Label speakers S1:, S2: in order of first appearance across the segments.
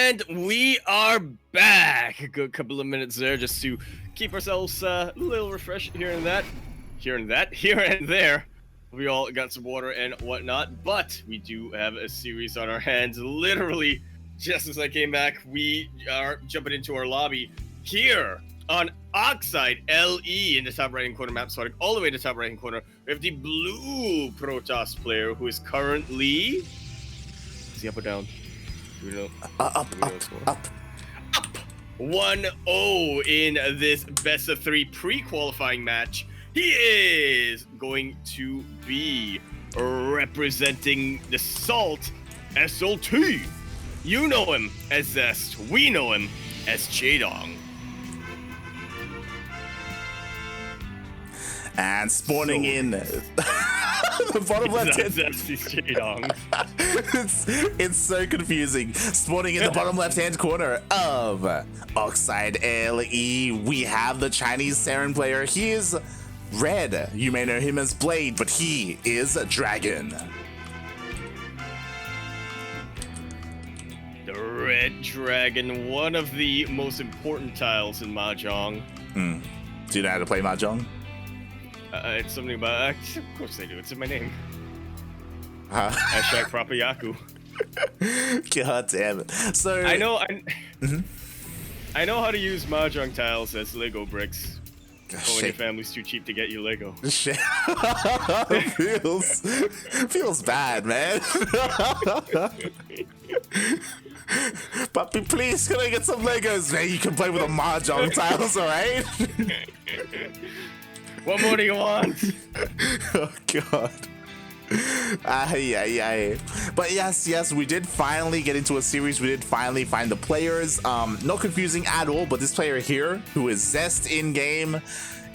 S1: And we are back. A good couple of minutes there just to keep ourselves a little refreshed here and there. We all got some water and whatnot, but we do have a series on our hands. Literally, just as I came back, we are jumping into our lobby here on Oxide LE in the top right-hand corner map, starting all the way to the top right-hand corner. We have the blue Protoss player who is currently... Is he up or down? Do we know?
S2: Up.
S1: 1-0 in this best of 3 pre-qualifying match. He is going to be representing the Salt SLT. You know him as Zest. We know him as Jaedong.
S2: And spawning in the bottom left hand. It's so confusing. Spawning in the bottom left hand corner of Oxide LE, we have the Chinese Saren player. He is red. You may know him as Blade, but he is a dragon.
S1: The red dragon, one of the most important tiles in Mahjong.
S2: Do you know how to play Mahjong?
S1: It's something about... of course I do. It's in my name.
S2: Hashtag
S1: proper Yaku.
S2: God damn it. So...
S1: I know how to use Mahjong tiles as Lego bricks. But when your family's too cheap to get you Lego.
S2: Shit. feels bad, man. Puppy, please, can I get some Legos? Man, you can play with the Mahjong tiles, alright?
S1: What more do you want?
S2: Oh, God. But yes, we did finally get into a series. We did finally find the players. Not confusing at all, but this player here, who is Zest in-game,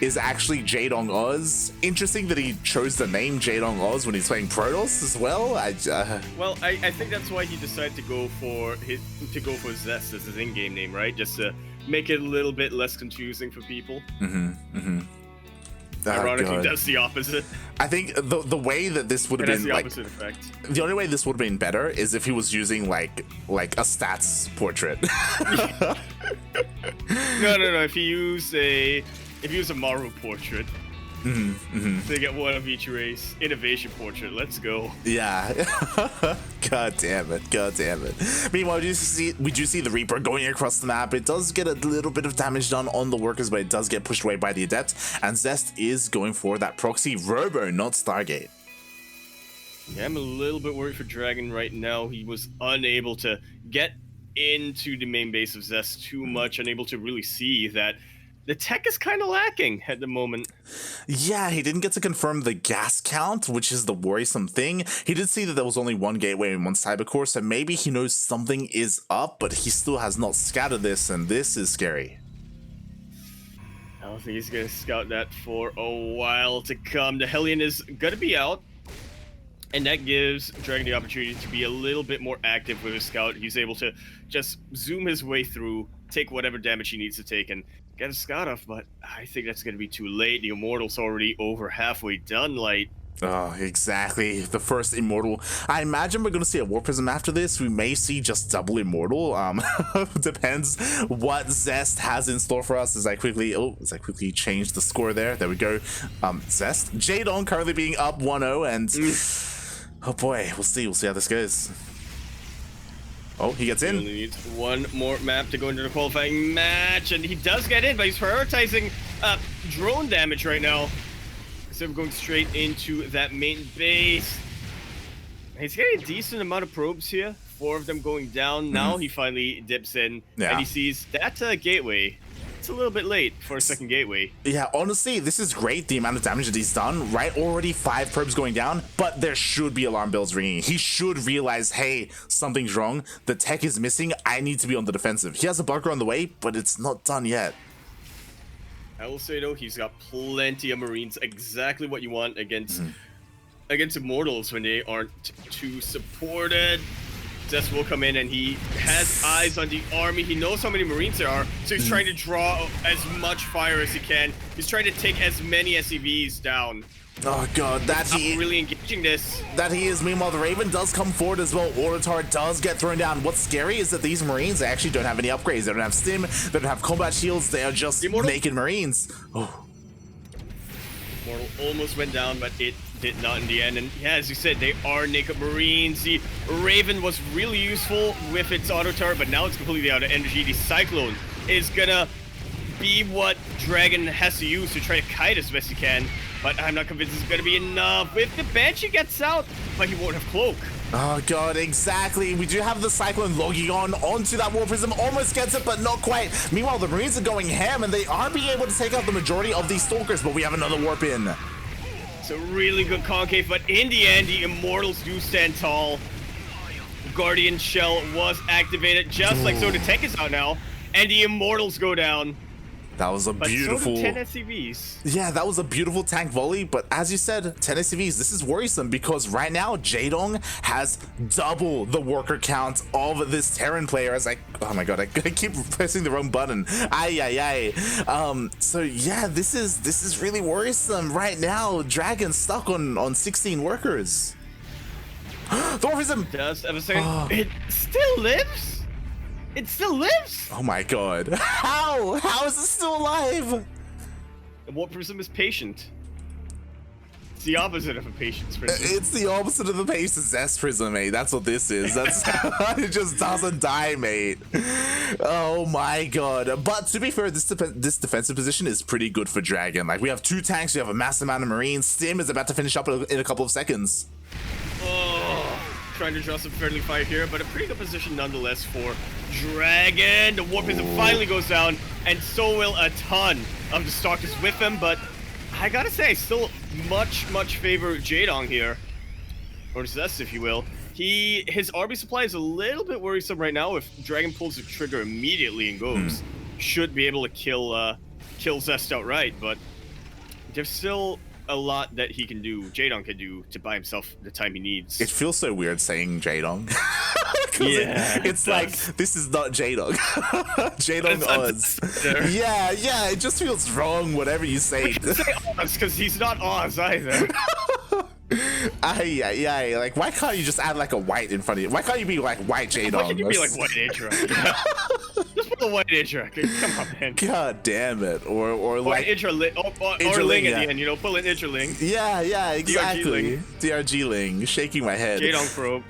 S2: is actually Jaedongoz. Interesting that he chose the name Jaedongoz when he's playing Protoss as well.
S1: Well, I think that's why he decided to go for Zest as his in-game name, right? Just to make it a little bit less confusing for people. Ironically, does the opposite.
S2: I think the way that this would have been
S1: the
S2: like
S1: opposite effect.
S2: The only way this would have been better is if he was using like a stats portrait.
S1: No. If you use a Maru portrait, they get one of each race. Innovation portrait. Let's go.
S2: Yeah. God damn it. Meanwhile, we do see the Reaper going across the map. It does get a little bit of damage done on the workers, but it does get pushed away by the Adept. And Zest is going for that proxy Robo, not Stargate.
S1: Yeah, I'm a little bit worried for Dragon right now. He was unable to get into the main base of Zest too much, unable to really see that the tech is kind of lacking at the moment.
S2: Yeah, he didn't get to confirm the gas count, which is the worrisome thing. He did see that there was only one gateway and one cybercore, so maybe he knows something is up, but he still has not scouted this, and this is scary.
S1: I don't think he's going to scout that for a while to come. The Hellion is going to be out, and that gives Dragon the opportunity to be a little bit more active with his scout. He's able to just zoom his way through, take whatever damage he needs to take, and get a scout off, but I think that's going to be too late. The Immortal's already over halfway done, Light.
S2: Oh, exactly. The first Immortal. I imagine we're going to see a War Prism after this. We may see just double Immortal. Depends what Zest has in store for us. As I quickly change the score there. There we go. Zest. Jaedong currently being up 1-0, and oh boy, we'll see how this goes. Oh, he gets in.
S1: He only needs one more map to go into the qualifying match, and he does get in, but he's prioritizing drone damage right now instead of going straight into that main base. He's getting a decent amount of probes here, 4 of them going down. Now he finally dips in, and he sees that gateway. It's a little bit late for a second gateway.
S2: Yeah, honestly, this is great, the amount of damage that he's done, right? Already 5 probes going down, but there should be alarm bells ringing. He should realize, hey, something's wrong. The tech is missing. I need to be on the defensive. He has a bunker on the way, but it's not done yet.
S1: I will say, though, he's got plenty of Marines. Exactly what you want against Immortals when they aren't too supported. Zest will come in, and he has eyes on the army. He knows how many Marines there are, so he's trying to draw as much fire as he can. He's trying to take as many SCVs down.
S2: Oh god, that he
S1: really engaging this.
S2: That he is. Meanwhile, the Raven does come forward as well. Oratar does get thrown down. What's scary is that these Marines actually don't have any upgrades. They don't have stim, they don't have combat shields, they are just naked Marines. Oh.
S1: Immortal almost went down, but it did not in the end. And yeah, as you said, they are naked Marines. The Raven was really useful with its auto turret, but now it's completely out of energy. The Cyclone is gonna be what Dragon has to use to try to kite as best he can, but I'm not convinced it's gonna be enough. If the Banshee gets out, but he won't have Cloak.
S2: Oh god, exactly. We do have the Cyclone logging onto that War Prism, almost gets it, but not quite. Meanwhile, the Marines are going ham, and they are being able to take out the majority of these Stalkers, but we have another Warp in.
S1: It's a really good concave, but in the end, the Immortals do stand tall. Guardian Shell was activated, just like so. The tank is out now, and the Immortals go down.
S2: That was a beautiful...
S1: So 10 SCVs.
S2: Yeah, that was a beautiful tank volley, but as you said, 10 SCVs, this is worrisome because right now, Jaedong has double the worker count of this Terran player. As oh my god, I keep pressing the wrong button. So yeah, this is really worrisome right now. Dragon stuck on 16 workers. The Warprism!
S1: Does have a second. It still lives? It still lives!
S2: Oh my god. How? How is it still alive?
S1: The Warp Prism is patient. It's the opposite of a patience prism.
S2: It's the opposite of the patience Zest prism, mate. That's what this is. That's it just doesn't die, mate. Oh my god. But to be fair, this defensive position is pretty good for Dragon. Like, we have 2 tanks, we have a massive amount of Marines. Stim is about to finish up in a couple of seconds.
S1: Oh, trying to draw some friendly fire here, but a pretty good position nonetheless for Dragon. The Warp Prism finally goes down, and so will a ton of the Stalkers with him, but I gotta say, I still much favor Jaedong here. Or Zest, if you will. His RB supply is a little bit worrisome right now. If Dragon pulls the trigger immediately and goes, should be able to kill Zest outright, but there's still a lot that he can do, Jaedong can do, to buy himself the time he needs.
S2: It feels so weird saying Jaedong.
S1: Yeah,
S2: it's like, this is not Jaedong. Jaedongoz. Yeah, it just feels wrong whatever you say.
S1: Say Oz, because he's not Oz either.
S2: Like, why can't you just add like a white in front of you? Why can't you be like white Jaedong?
S1: Why can't you be like white Atrac? Just put the white Atrac. Come on, man.
S2: God damn it. Or like
S1: Intraling, or Ling at the end, you know, pull an Intraling.
S2: Yeah, exactly. DRG Ling. Shaking my head.
S1: Jaedong probe.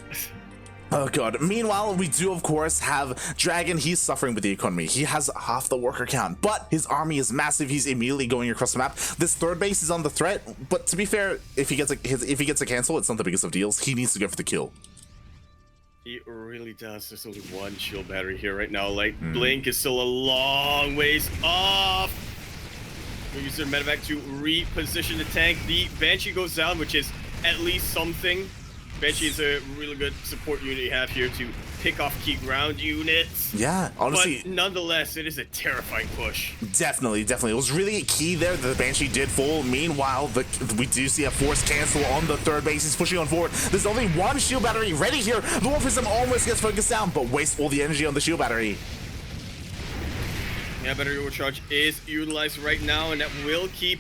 S2: Oh god. Meanwhile, we do of course have Dragon. He's suffering with the economy. He has half the worker count, but his army is massive. He's immediately going across the map. This third base is on the threat, but to be fair, if he gets a cancel, it's not the biggest of deals. He needs to go for the kill.
S1: He really does. There's only one shield battery here right now. Like, Blink is still a long ways off. We use their medevac to reposition the tank. The Banshee goes down, which is at least something. Banshee is a really good support unit you have here to pick off key ground units.
S2: Yeah, honestly.
S1: But nonetheless, it is a terrifying push.
S2: Definitely. It was really key there that the Banshee did fall. Meanwhile, we do see a force cancel on the third base. He's pushing on forward. There's only one shield battery ready here. The Warp Prism almost gets focused down, but wastes all the energy on the shield battery.
S1: Yeah, battery overcharge is utilized right now, and that will keep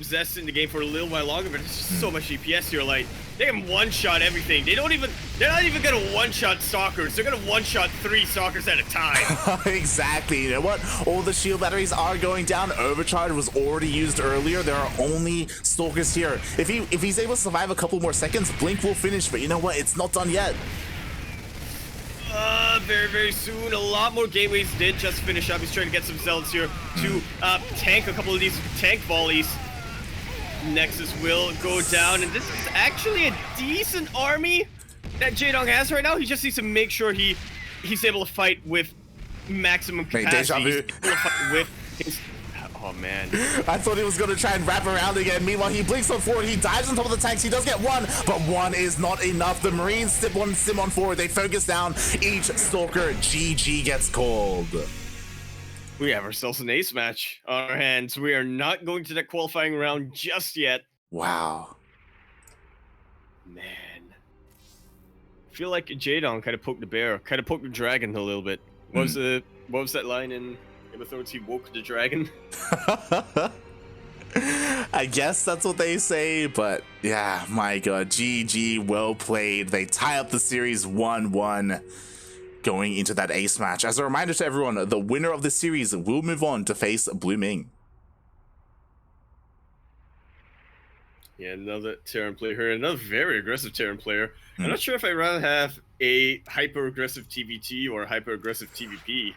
S1: Zest in the game for a little while longer, but it's just so much DPS here. Like, they can one-shot everything. They're not even gonna one-shot Stalkers. They're gonna one-shot 3 Stalkers at a time.
S2: Exactly. You know what? All the shield batteries are going down. Overcharge was already used earlier. There are only Stalkers here. If he's able to survive a couple more seconds, Blink will finish, but you know what? It's not done yet.
S1: Very soon. A lot more gateways did just finish up. He's trying to get some Zealots here to tank a couple of these tank volleys. Nexus will go down, and this is actually a decent army that Jaedong has right now. He just needs to make sure he's able to fight with maximum capacity. Oh man.
S2: I thought he was going to try and wrap around again. Meanwhile, he blinks on forward. He dives on top of the tanks. He does get one, but one is not enough. The Marines sim on forward. They focus down each Stalker. GG gets called.
S1: We have ourselves an ace match on our hands. We are not going to that qualifying round just yet.
S2: Wow.
S1: Man. I feel like Jaedong kind of poked the bear, kind of poked the dragon a little bit. What was that line in Game of Thrones? He woke the dragon?
S2: I guess that's what they say, but yeah, my god, GG, well played. They tie up the series 1-1 going into that ace match. As a reminder to everyone, the winner of the series will move on to face Blue Ming.
S1: Yeah, another Terran player here, another very aggressive Terran player. I'm not sure if I'd rather have a hyper-aggressive TvT or a hyper-aggressive TvP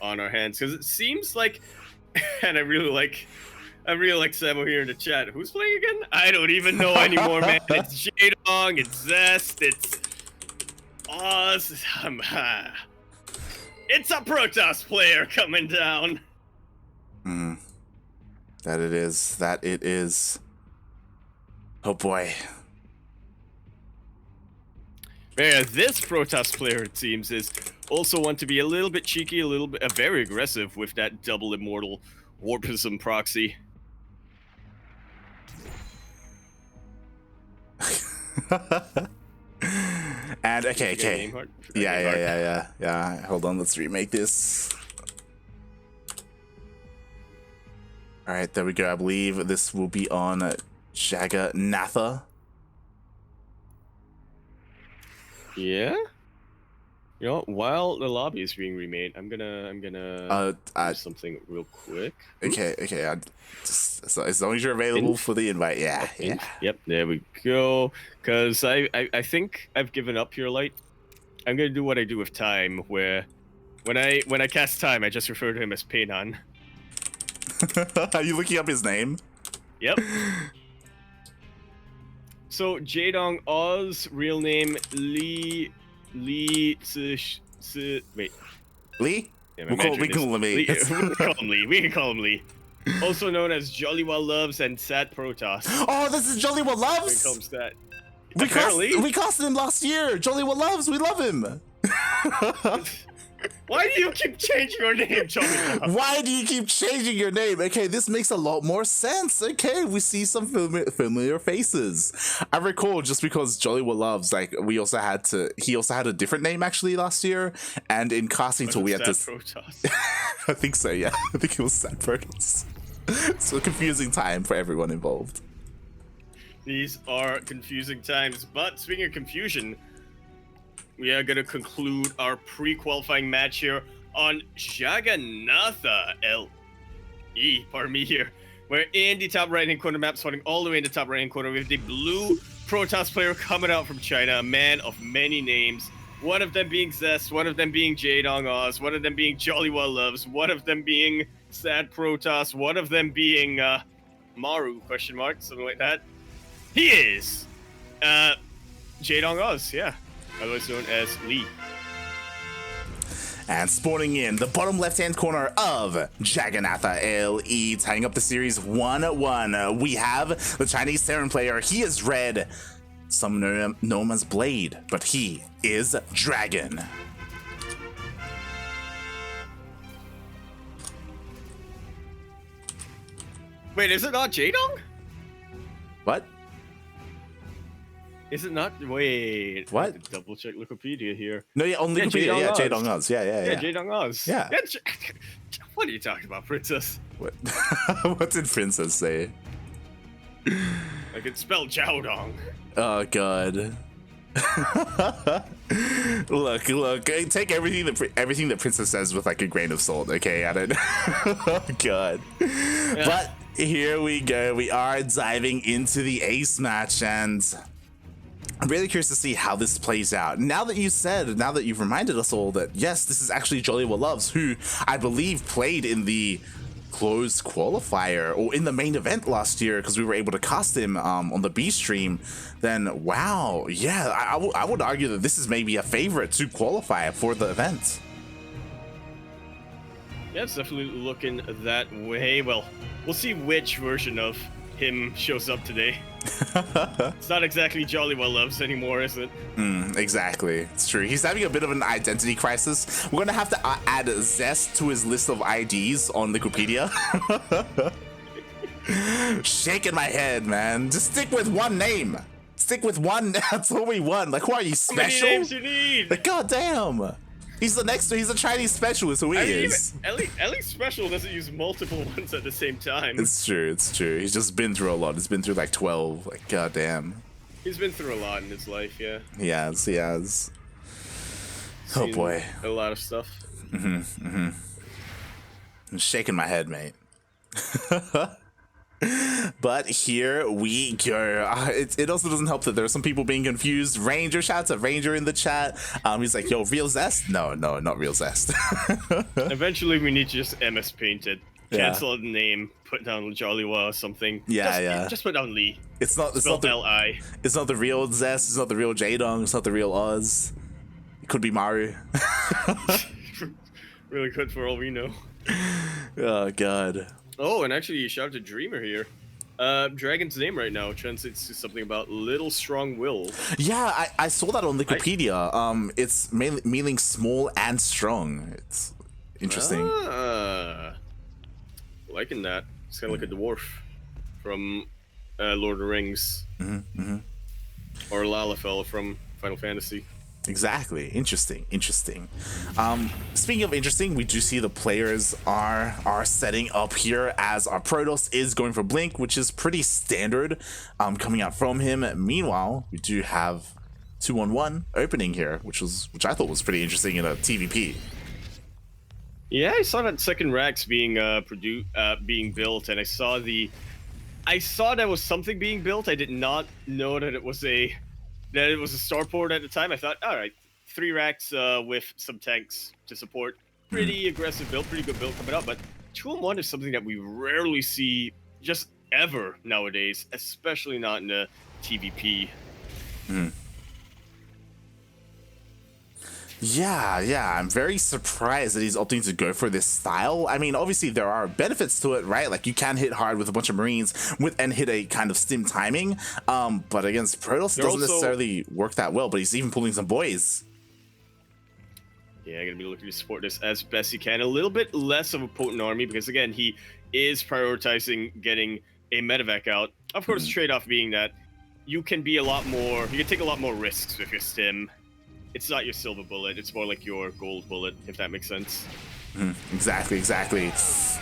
S1: on our hands, because it seems like, and I really like Samo here in the chat. Who's playing again? I don't even know anymore, man. It's Jaedong, it's Zest, it's Oz. It's a Protoss player coming down.
S2: That it is. That it is. Oh boy.
S1: Man, this Protoss player, it seems, is also one to be a little bit cheeky, a little bit very aggressive with that double immortal Warpism proxy.
S2: And okay. Yeah. Hold on, let's remake this. All right, there we go. I believe this will be on Jaganatha.
S1: Yeah. You know, while the lobby is being remade, I'm gonna do something real quick.
S2: Okay. So as long as you're available for the invite, yeah.
S1: Yep, there we go. Cause I think I've given up here, Light. I'm gonna do what I do with Time, where when I cast Time, I just refer to him as Peinan.
S2: Are you looking up his name?
S1: Yep. So jaedongoz, real name Lee.
S2: Lee?
S1: Yeah,
S2: we call him Lee.
S1: We can call him Lee. Also known as Jollywell Loves and Sad Protoss.
S2: Oh, this is Jollywell Loves.
S1: We call him Stat.
S2: We casted him last year. Jollywell Loves. We love him.
S1: Why do you keep changing your name, Jollywell?
S2: Why do you keep changing your name? Okay, this makes a lot more sense. Okay, we see some familiar faces. I recall just because Jollywell Loves, like, he also had a different name actually last year, and in casting tool we had to.
S1: Protoss?
S2: I think so. Yeah, I think it was Sad Protoss. It's a confusing time for everyone involved.
S1: These are confusing times, but speaking of confusion, we are going to conclude our pre-qualifying match here on Jaganatha LE, pardon me here. We're in the top right-hand corner map, spawning all the way in the top right-hand corner. We have the blue Protoss player coming out from China, a man of many names. One of them being Zest, one of them being jaedongoz, one of them being Jollywell Loves, one of them being Sad Protoss, one of them being Maru, something like that. He is jaedongoz, yeah. Otherwise known as Lee.
S2: And spawning in the bottom left-hand corner of Jaganatha LE, tying up the series 1-1. We have the Chinese Terran player. He is red. Some know him as Blade, but he is Dragon.
S1: Wait, is it not Jaedong?
S2: What?
S1: Is it not? Wait.
S2: What?
S1: Double check Wikipedia here.
S2: No, yeah, on Wikipedia. Yeah, jaedongoz. Yeah.
S1: jaedongoz.
S2: Yeah.
S1: What are you talking about, Princess?
S2: What? What did Princess say?
S1: I can spell Jaedong.
S2: Oh god. Look. Take everything that Princess says with like a grain of salt. Okay, I don't. Oh god. Yeah. But here we go. We are diving into the ace match, and I'm really curious to see how this plays out. Now that you've reminded us all that yes, this is actually Jollywell Loves, who I believe played in the closed qualifier or in the main event last year, because we were able to cast him on the B stream. Then wow, yeah, I would argue that this is maybe a favorite to qualify for the event.
S1: Yeah, it's definitely looking that way. Well, we'll see which version of him shows up today. It's not exactly Jollywell Loves anymore, is it?
S2: Exactly. It's true. He's having a bit of an identity crisis. We're gonna have to add Zest to his list of IDs on Wikipedia. Shaking my head, man. Just stick with one name. Stick with one. That's all we want. Like, who are you, special?
S1: How many names you need?
S2: Like, goddamn. He's a Chinese specialist, who he is.
S1: At least special doesn't use multiple ones at the same time.
S2: It's true, it's true. He's just been through a lot. He's been through like 12. Like, goddamn.
S1: He's been through a lot in his life, yeah.
S2: He has. Oh boy.
S1: A lot of stuff.
S2: I'm shaking my head, mate. But here we go. It also doesn't help that there are some people being confused. Ranger, shouts at Ranger in the chat. He's like, yo, real Zest? No, not real Zest.
S1: Eventually we need to just MS paint it. Cancel the name, put down Jollywa or something. Just put down Lee.
S2: It's not the
S1: L-I.
S2: It's not the real Zest, it's not the real Jaedong, it's not the real Oz. It could be Maru.
S1: Really good for all we know.
S2: Oh god.
S1: Oh, and actually, shout out to Dreamer here. Dragon's name right now translates to something about little strong will.
S2: Yeah, I saw that on Wikipedia. It's mainly meaning small and strong. It's interesting.
S1: Liking that. It's kind of like a dwarf from Lord of the Rings. Or Lalafell from Final Fantasy.
S2: Exactly. Interesting. Speaking of interesting, we do see the players are setting up here as our Protoss is going for Blink, which is pretty standard coming out from him. Meanwhile, we do have 2-on-1 opening here, which I thought was pretty interesting in a TVP.
S1: Yeah, I saw that second Rax being being built, and I saw there was something being built. I did not know that it was a starport at the time. I thought, all right, 3 racks with some tanks to support. Pretty aggressive build, pretty good build coming up. But 2-on-1 is something that we rarely see just ever nowadays, especially not in a TVP.
S2: Yeah, I'm very surprised that he's opting to go for this style. I mean, obviously there are benefits to it, right? Like you can hit hard with a bunch of Marines and hit a kind of stim timing. But against Protoss, it doesn't necessarily work that well, but he's even pulling some boys.
S1: Yeah, I'm gonna be looking to support this as best he can. A little bit less of a potent army because again, he is prioritizing getting a medevac out. Of course, the trade-off being that you can take a lot more risks with your stim. It's not your silver bullet, it's more like your gold bullet, if that makes sense.
S2: Exactly.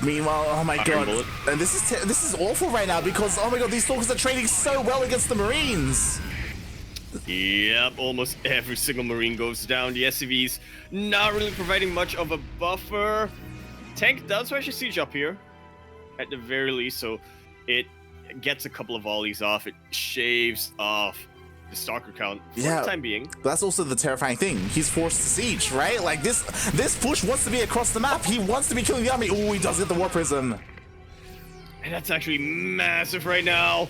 S2: Meanwhile, oh my god, and this is awful right now because, oh my god, these Stalkers are trading so well against the Marines.
S1: Yep, almost every single Marine goes down. The SCV's not really providing much of a buffer. Tank does actually siege up here, at the very least, so it gets a couple of volleys off. It shaves off the stalker count for the time being.
S2: That's also the terrifying thing. He's forced to siege, right? Like this push wants to be across the map. He wants to be killing the army. Oh, he does get the War Prism.
S1: And that's actually massive right now.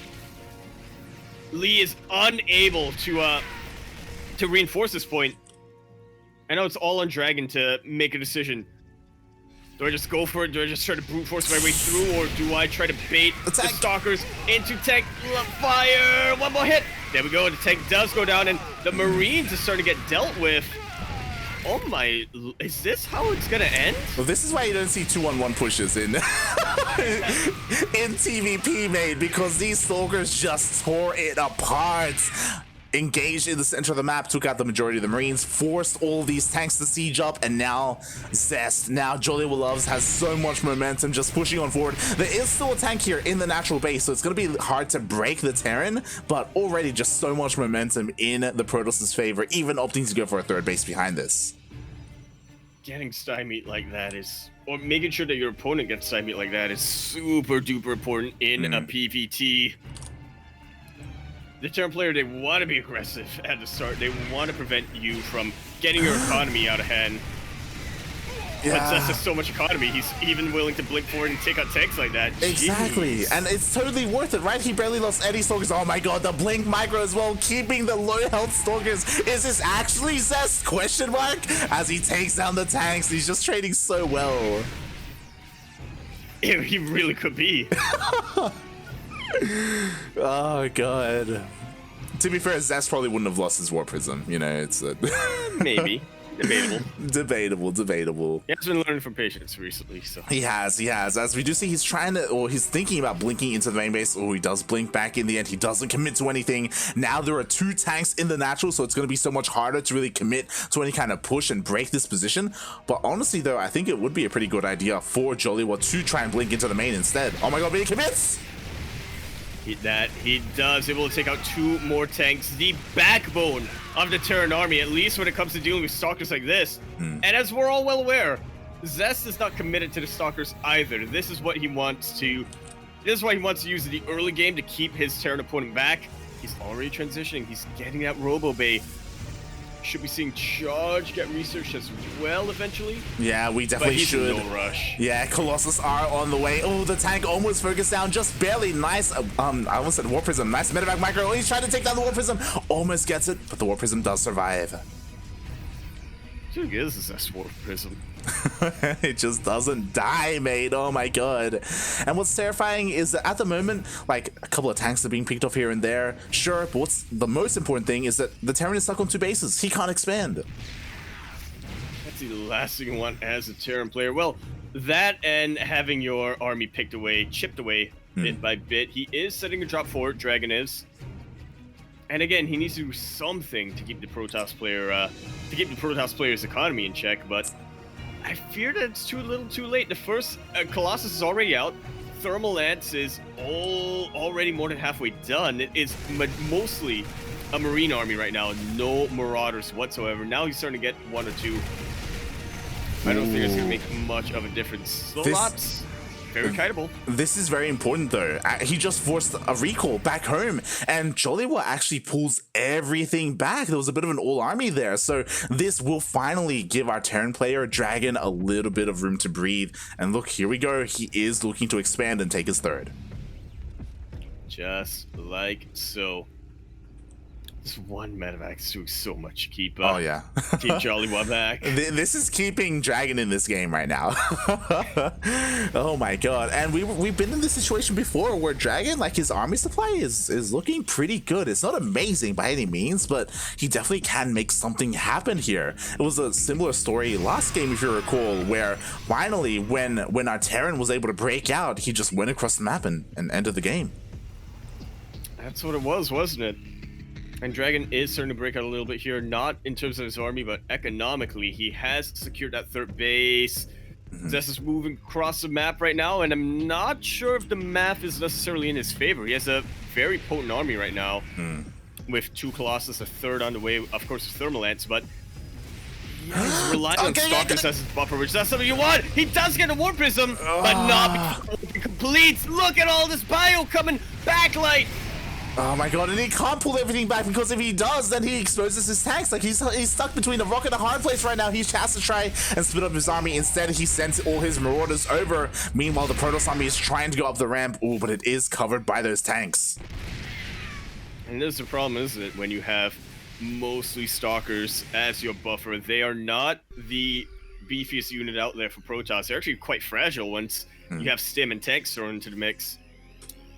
S1: Lee is unable to reinforce this point. I know it's all on Dragon to make a decision. Do I just go for it? Do I just try to brute force my way through, or do I try to bait the stalkers into tank fire? One more hit. There we go. The tank does go down, and the Marines are starting to get dealt with. Oh my! Is this how it's gonna end?
S2: Well, this is why you don't see 2-on-1 pushes in TVP, mate, because these Stalkers just tore it apart. Engaged in the center of the map, took out the majority of the Marines, forced all these tanks to siege up, and now Zest, now Jollywa Loves has so much momentum just pushing on forward. There is still a tank here in the natural base, so it's going to be hard to break the Terran, but already just so much momentum in the Protoss' favor, even opting to go for a third base behind this.
S1: Getting stymied like that is, or making sure that your opponent gets stymied like that is super duper important in a PvT. The Terran player, they want to be aggressive at the start. They want to prevent you from getting your economy out of hand. Yeah. But Zest has so much economy, he's even willing to blink forward and take out tanks like that.
S2: Exactly. Jeez. And it's totally worth it, right? He barely lost any Stalkers. Oh my god, the blink micro as well, keeping the low health Stalkers. Is this actually Zest? Question mark? As he takes down the tanks, he's just trading so well.
S1: Yeah, he really could be.
S2: Oh god. To be fair, Zest probably wouldn't have lost his War Prism, you know, it's
S1: maybe. Debatable.
S2: Debatable.
S1: He has been learning from patience recently, so.
S2: He has. As we do see, he's trying to, or he's thinking about blinking into the main base. Oh, he does blink back in the end. He doesn't commit to anything. Now there are 2 tanks in the natural, so it's going to be so much harder to really commit to any kind of push and break this position. But honestly, though, I think it would be a pretty good idea for Joliwa to try and blink into the main instead. Oh my god, but he commits!
S1: He does, able to take out 2 more tanks, the backbone of the Terran army, at least when it comes to dealing with stalkers like this. And as we're all well aware, Zest is not committed to the stalkers either. This is what he wants to. This is why he wants to use the early game to keep his Terran opponent back. He's already transitioning. He's getting that Robo Bay. Should be seeing Charge get researched as well eventually.
S2: Yeah, we definitely should.
S1: In no rush.
S2: Yeah, Colossus are on the way. Oh, the tank almost focused down, just barely. Nice. I almost said Warp Prism. Nice medevac micro. Oh, he's trying to take down the Warp Prism. Almost gets it, but the Warp Prism does survive.
S1: Dude, this is a Warp Prism.
S2: It just doesn't die, mate. Oh my god. And what's terrifying is that at the moment, like, a couple of tanks are being picked off here and there, sure, but what's the most important thing is that the Terran is stuck on 2 bases. He can't expand.
S1: That's the last thing you want as a Terran player. Well, that and having your army picked away, chipped away bit by bit. He is setting a drop forward, Dragon is. And again, he needs to do something to keep the Protoss player's economy in check, but I fear that it's too little too late. The first Colossus is already out. Thermal Lance is already more than halfway done. It is mostly a Marine army right now. No Marauders whatsoever. Now he's starting to get 1 or 2. I don't think it's going to make much of a difference. Slow lots. Very kiteable.
S2: This is very important though. He just forced a recall back home, and Joliwa actually pulls everything back. There was a bit of an all army there, so this will finally give our Terran player Dragon a little bit of room to breathe. And look, here we go. He is looking to expand and take his 3rd.
S1: Just like so. This one medevac is doing so much to keep
S2: oh yeah,
S1: keep Joliwa back.
S2: This is keeping Dragon in this game right now. Oh my god. And we've been in this situation before where Dragon, like, his army supply is looking pretty good. It's not amazing by any means, but he definitely can make something happen here. It was a similar story last game, if you recall, where finally when our Terran was able to break out, he just went across the map and ended the game.
S1: That's what it was, wasn't it? And Dragon is starting to break out a little bit here, not in terms of his army, but economically. He has secured that 3rd base. Zest is moving across the map right now, and I'm not sure if the math is necessarily in his favor. He has a very potent army right now, with 2 Colossus, a 3rd on the way, of course, with Thermal Lance, but he's relying on Stalkers as his buffer, which is not something you want. He does get a Warp Prism, but not complete. Look at all this bio coming backlight.
S2: Oh my god, and he can't pull everything back, because if he does, then he exposes his tanks. Like, he's stuck between a rock and a hard place right now. He has to try and split up his army. Instead, he sends all his Marauders over. Meanwhile, the Protoss army is trying to go up the ramp. Oh, but it is covered by those tanks.
S1: And this is the problem, isn't it? When you have mostly Stalkers as your buffer, they are not the beefiest unit out there for Protoss. They're actually quite fragile once you have Stim and tanks thrown into the mix.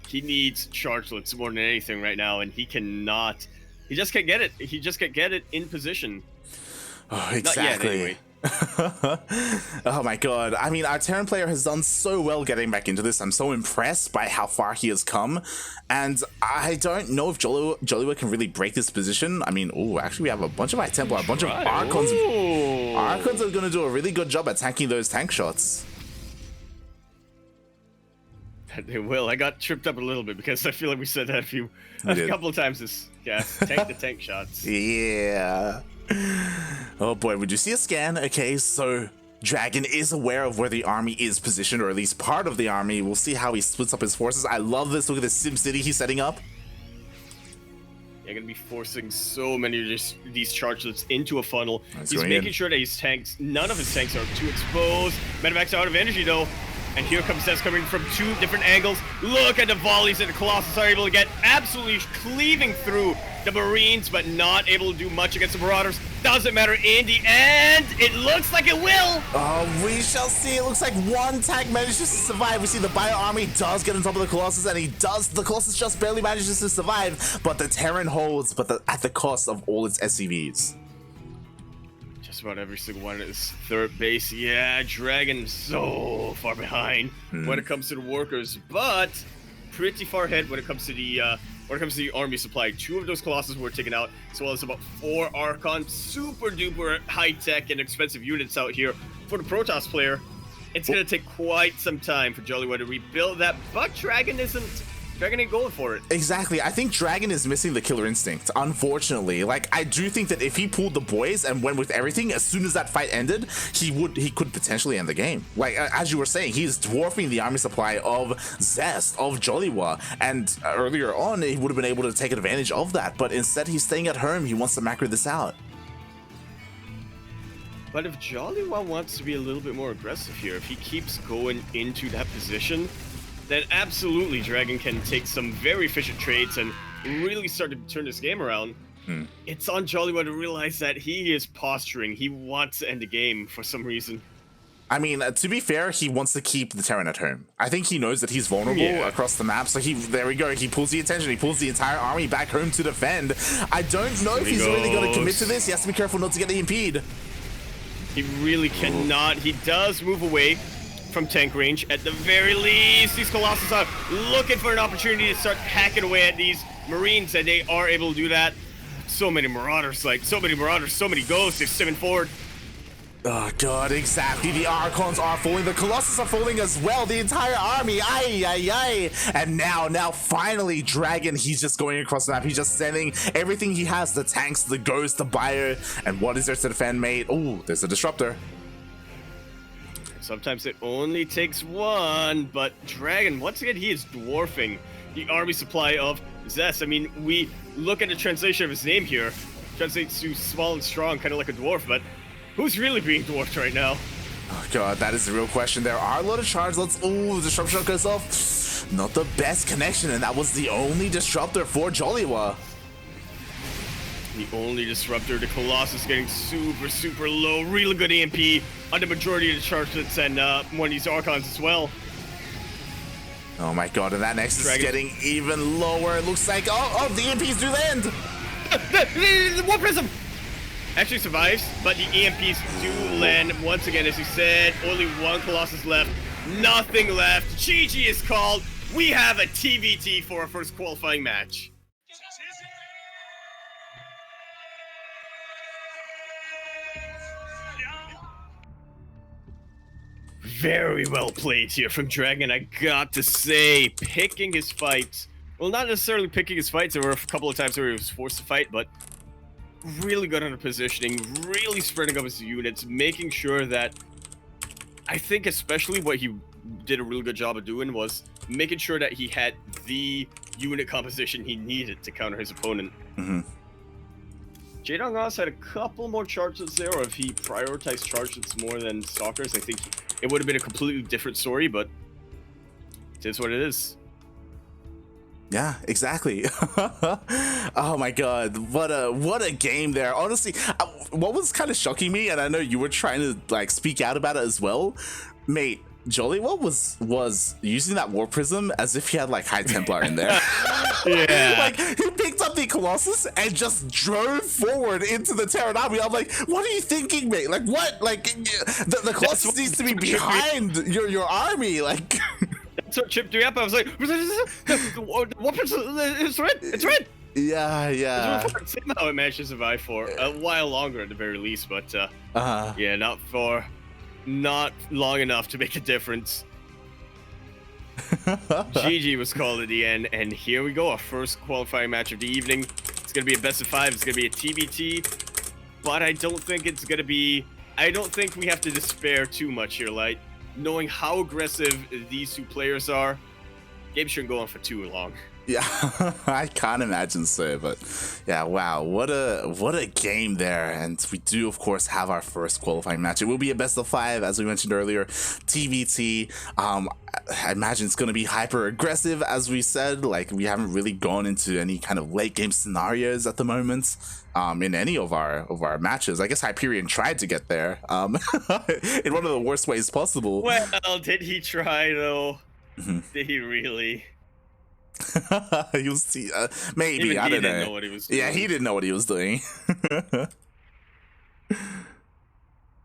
S1: He needs Chargelets more than anything right now, and he cannot. He just can't get it. He just can't get it in position.
S2: Oh, exactly.
S1: Not yet, anyway.
S2: Oh my god. I mean, our Terran player has done so well getting back into this. I'm so impressed by how far he has come. And I don't know if Joliwa can really break this position. I mean, oh, actually we have a bunch of High Templar, a bunch of Archons. Archons are going to do a really good job at tanking those tank shots.
S1: They will. I got tripped up a little bit because I feel like we said that a couple of times this cast. Tank the tank shots.
S2: Yeah. Oh boy, would you see a scan? Okay, so Dragon is aware of where the army is positioned, or at least part of the army. We'll see how he splits up his forces. I love this. Look at this Sim City he's setting up.
S1: You're going to be forcing so many of these Chargelets into a funnel. He's making sure that his tanks, none of his tanks are too exposed. Medevac's out of energy though. And here comes Zest coming from 2 different angles. Look at the volleys that the Colossus are able to get, absolutely cleaving through the Marines, but not able to do much against the Marauders. Doesn't matter in the end. It looks like it will.
S2: Oh, we shall see. It looks like 1 tank manages to survive. We see the Bio Army does get on top of the Colossus, and the Colossus just barely manages to survive, but the Terran holds, but at the cost of all its SCVs.
S1: just about every single one is third base. Yeah, Dragon so far behind when it comes to the workers, but pretty far ahead when it comes to the army supply. 2 of those Colossus were taken out, as well as about 4 Archon, super duper high tech and expensive units out here for the Protoss player. It's gonna take quite some time for Jollywood to rebuild that, but Dragon ain't going for it.
S2: Exactly. I think Dragon is missing the killer instinct, unfortunately. Like, I do think that if he pulled the boys and went with everything, as soon as that fight ended, he could potentially end the game. Like, as you were saying, he's dwarfing the army supply of Zest, of Jollywa, and earlier on, he would have been able to take advantage of that, but instead he's staying at home. He wants to macro this out.
S1: But if Jollywa wants to be a little bit more aggressive here, if he keeps going into that position, then absolutely Dragon can take some very efficient trades and really start to turn this game around. It's on Jollywa to realize that he is posturing. He wants to end the game for some reason.
S2: I mean, to be fair, he wants to keep the Terran at home. I think he knows that he's vulnerable across the map, so there we go. He pulls the attention. He pulls the entire army back home to defend. I don't know if he's really going to commit to this. He has to be careful not to get EMP'd.
S1: He really cannot. He does move away from tank range. At the very least, these Colossus are looking for an opportunity to start hacking away at these Marines, and they are able to do that. So many Marauders, so many Ghosts. They're stepping forward.
S2: Oh god, exactly. The Archons are falling, the Colossus are falling as well, the entire army, aye. And now finally Dragon, he's just going across the map, he's just sending everything he has, the tanks, the Ghosts, the Bio, and what is there to defend, mate? Oh, there's a Disruptor.
S1: Sometimes it only takes one, but Dragon, once again, he is dwarfing the army supply of Zest. I mean, we look at the translation of his name here, translates to small and strong, kind of like a dwarf, but who's really being dwarfed right now?
S2: Oh god, that is the real question. There are a lot of charge. Oh, the Disruptor goes off. Not the best connection, and that was the only Disruptor for Jollywa.
S1: The only Disruptor, the Colossus getting super low. Really good EMP on the majority of the charges and one of these Archons as well.
S2: Oh my god, and that Nexus is getting even lower. It looks like, oh, the EMPs do land.
S1: The War Prism actually survives, but the EMPs do land once again. As you said, only one Colossus left, nothing left. GG is called. We have a TvT for our first qualifying match. Very well played here from Dragon, I got to say. Picking his fights. Well, not necessarily picking his fights. There were a couple of times where he was forced to fight, but really good on the positioning, really spreading up his units, making sure that, I think especially what he did a really good job of doing was making sure that he had the unit composition he needed to counter his opponent. Jaedongoz had a couple more charges there, or if he prioritized charges more than Stalkers, I think it would have been a completely different story, but it is what it is.
S2: Yeah, exactly. Oh my god, what a game there. Honestly, what was kind of shocking me, and I know you were trying to like speak out about it as well, mate. Jollywa was using that War Prism as if he had like High Templar in there.
S1: Yeah.
S2: Like, he picked up the Colossus and just drove forward into the Terran army. I'm like, what are you thinking, mate? Like, what? Like, the Colossus needs to be behind your army. Like,
S1: that's what tripped me up. I was like, War Prism, it's red. It's red.
S2: Yeah.
S1: Somehow it managed to survive for a while longer at the very least, but yeah, not long enough to make a difference. GG was called at the end, and here we go, our first qualifying match of the evening. It's gonna be a best of 5. It's gonna be a TvT, but I don't think we have to despair too much here, Light. Knowing how aggressive these two players are, game shouldn't go on for too long.
S2: Yeah, I can't imagine so, but yeah, wow, what a game there. And we do, of course, have our first qualifying match. It will be a best of 5, as we mentioned earlier, TvT. I imagine it's going to be hyper aggressive, as we said. Like, we haven't really gone into any kind of late game scenarios at the moment in any of our matches. I guess Hyperion tried to get there in one of the worst ways possible.
S1: Well, did he try though? Did he really?
S2: You'll see. Maybe.
S1: Even
S2: I don't
S1: he didn't
S2: know.
S1: know what he was doing.
S2: Yeah, he didn't know what he was doing.